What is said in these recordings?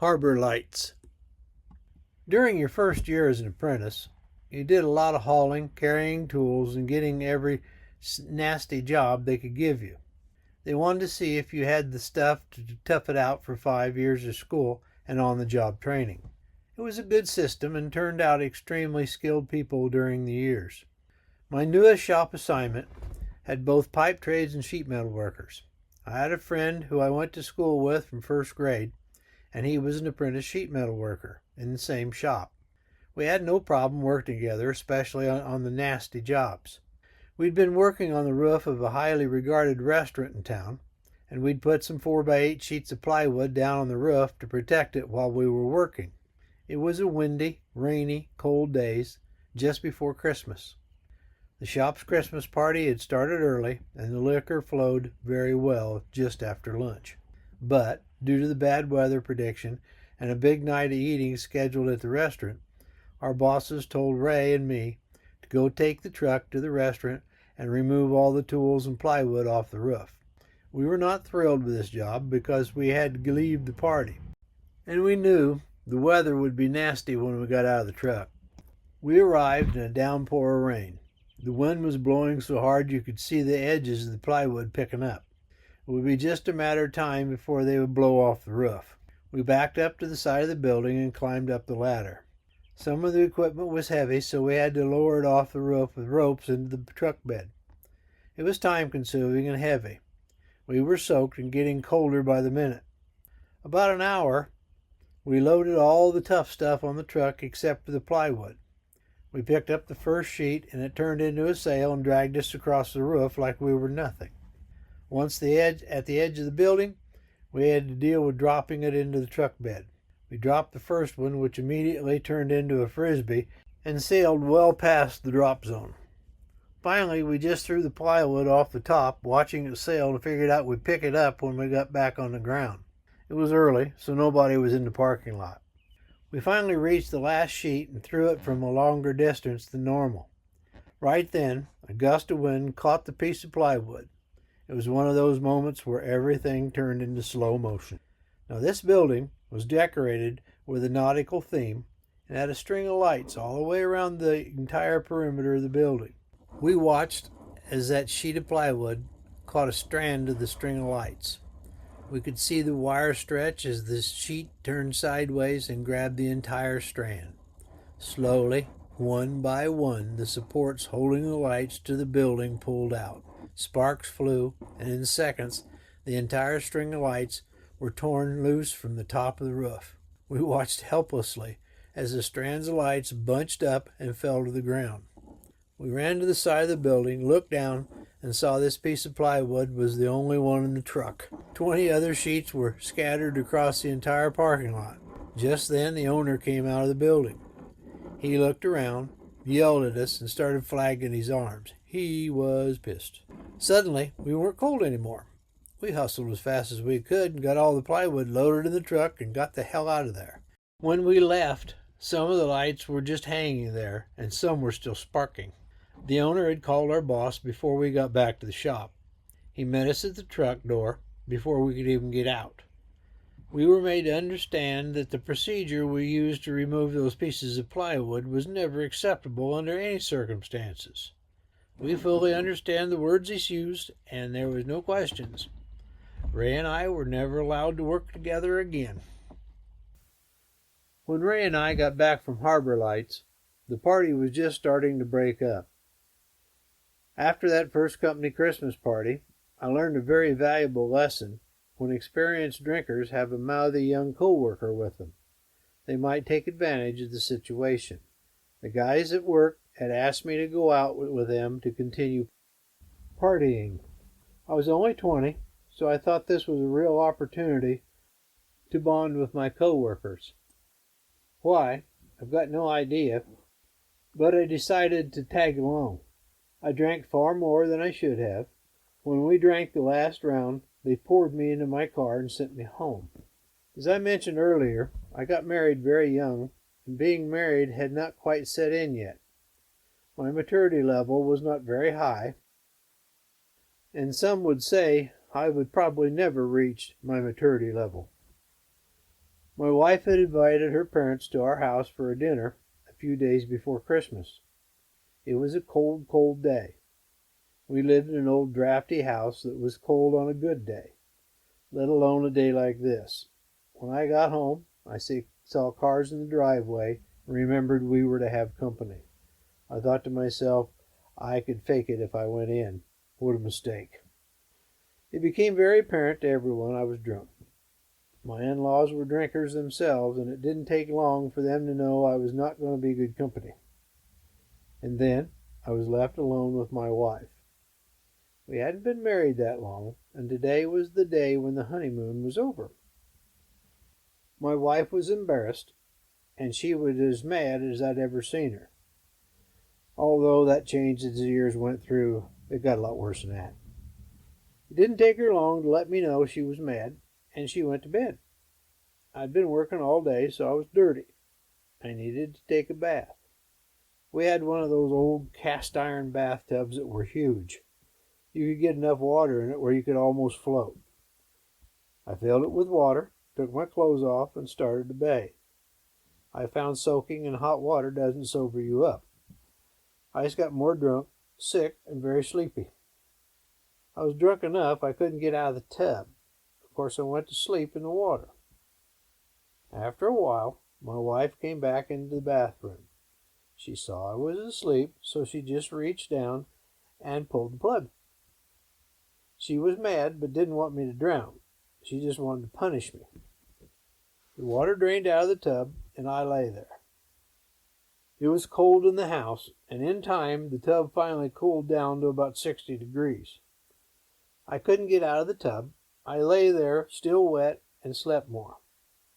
Harbor Lights. During your first year as an apprentice, you did a lot of hauling, carrying tools, and getting every nasty job they could give you. They wanted to see if you had the stuff to tough it out for 5 years of school and on-the-job training. It was a good system and turned out extremely skilled people during the years. My newest shop assignment had both pipe trades and sheet metal workers. I had a friend who I went to school with from first grade, and he was an apprentice sheet metal worker in the same shop. We had no problem working together, especially on the nasty jobs. We'd been working on the roof of a highly regarded restaurant in town, and we'd put some 4x8 sheets of plywood down on the roof to protect it while we were working. It was a windy, rainy, cold days just before Christmas. The shop's Christmas party had started early, and the liquor flowed very well just after lunch. But, due to the bad weather prediction and a big night of eating scheduled at the restaurant, our bosses told Ray and me to go take the truck to the restaurant and remove all the tools and plywood off the roof. We were not thrilled with this job because we had to leave the party, and we knew the weather would be nasty when we got out of the truck. We arrived in a downpour of rain. The wind was blowing so hard you could see the edges of the plywood picking up. It would be just a matter of time before they would blow off the roof. We backed up to the side of the building and climbed up the ladder. Some of the equipment was heavy, so we had to lower it off the roof with ropes into the truck bed. It was time-consuming and heavy. We were soaked and getting colder by the minute. About an hour, we loaded all the tough stuff on the truck except for the plywood. We picked up the first sheet, and it turned into a sail and dragged us across the roof like we were nothing. Once at the edge of the building, we had to deal with dropping it into the truck bed. We dropped the first one, which immediately turned into a frisbee and sailed well past the drop zone. Finally, we just threw the plywood off the top, watching it sail, and figured out we'd pick it up when we got back on the ground. It was early, so nobody was in the parking lot. We finally reached the last sheet and threw it from a longer distance than normal. Right then, a gust of wind caught the piece of plywood. It was one of those moments where everything turned into slow motion. Now, this building was decorated with a nautical theme and had a string of lights all the way around the entire perimeter of the building. We watched as that sheet of plywood caught a strand of the string of lights. We could see the wire stretch as the sheet turned sideways and grabbed the entire strand. Slowly, one by one, the supports holding the lights to the building pulled out. Sparks flew, and in seconds, the entire string of lights were torn loose from the top of the roof. We watched helplessly as the strands of lights bunched up and fell to the ground. We ran to the side of the building, looked down, and saw this piece of plywood was the only one in the truck. 20 other sheets were scattered across the entire parking lot. Just then, the owner came out of the building. He looked around, yelled at us, and started flagging his arms. He was pissed. Suddenly, we weren't cold anymore. We hustled as fast as we could and got all the plywood loaded in the truck and got the hell out of there. When we left, some of the lights were just hanging there, and some were still sparking. The owner had called our boss before we got back to the shop. He met us at the truck door before we could even get out. We were made to understand that the procedure we used to remove those pieces of plywood was never acceptable under any circumstances. We fully understand the words he used, and there was no questions. Ray and I were never allowed to work together again. When Ray and I got back from Harbor Lights, the party was just starting to break up. After that first company Christmas party, I learned a very valuable lesson when experienced drinkers have a mouthy young co-worker with them. They might take advantage of the situation. The guys at work had asked me to go out with them to continue partying. I was only 20, so I thought this was a real opportunity to bond with my co-workers. Why? I've got no idea, but I decided to tag along. I drank far more than I should have. When we drank the last round, they poured me into my car and sent me home. As I mentioned earlier, I got married very young, and being married had not quite set in yet. My maturity level was not very high, and some would say I would probably never reach my maturity level. My wife had invited her parents to our house for a dinner a few days before Christmas. It was a cold, cold day. We lived in an old drafty house that was cold on a good day, let alone a day like this. When I got home, I saw cars in the driveway and remembered we were to have company. I thought to myself, I could fake it if I went in. What a mistake. It became very apparent to everyone I was drunk. My in-laws were drinkers themselves, and it didn't take long for them to know I was not going to be good company. And then I was left alone with my wife. We hadn't been married that long, and today was the day when the honeymoon was over. My wife was embarrassed, and she was as mad as I'd ever seen her. Although that changed as the years went through, it got a lot worse than that. It didn't take her long to let me know she was mad, and she went to bed. I'd been working all day, so I was dirty. I needed to take a bath. We had one of those old cast iron bathtubs that were huge. You could get enough water in it where you could almost float. I filled it with water, took my clothes off, and started to bathe. I found soaking in hot water doesn't sober you up. I just got more drunk, sick, and very sleepy. I was drunk enough I couldn't get out of the tub. Of course, I went to sleep in the water. After a while, my wife came back into the bathroom. She saw I was asleep, so she just reached down and pulled the plug. She was mad, but didn't want me to drown. She just wanted to punish me. The water drained out of the tub, and I lay there. It was cold in the house, and in time, the tub finally cooled down to about 60 degrees. I couldn't get out of the tub. I lay there, still wet, and slept more.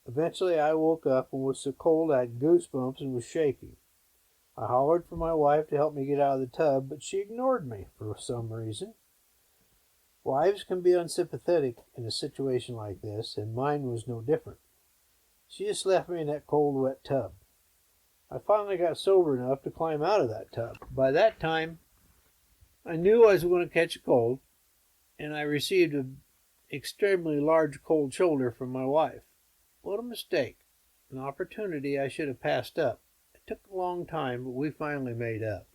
Eventually, I woke up and was so cold I had goosebumps and was shaking. I hollered for my wife to help me get out of the tub, but she ignored me for some reason. Wives can be unsympathetic in a situation like this, and mine was no different. She just left me in that cold, wet tub. I finally got sober enough to climb out of that tub. By that time, I knew I was going to catch a cold, and I received an extremely large cold shoulder from my wife. What a mistake. An opportunity I should have passed up. It took a long time, but we finally made up.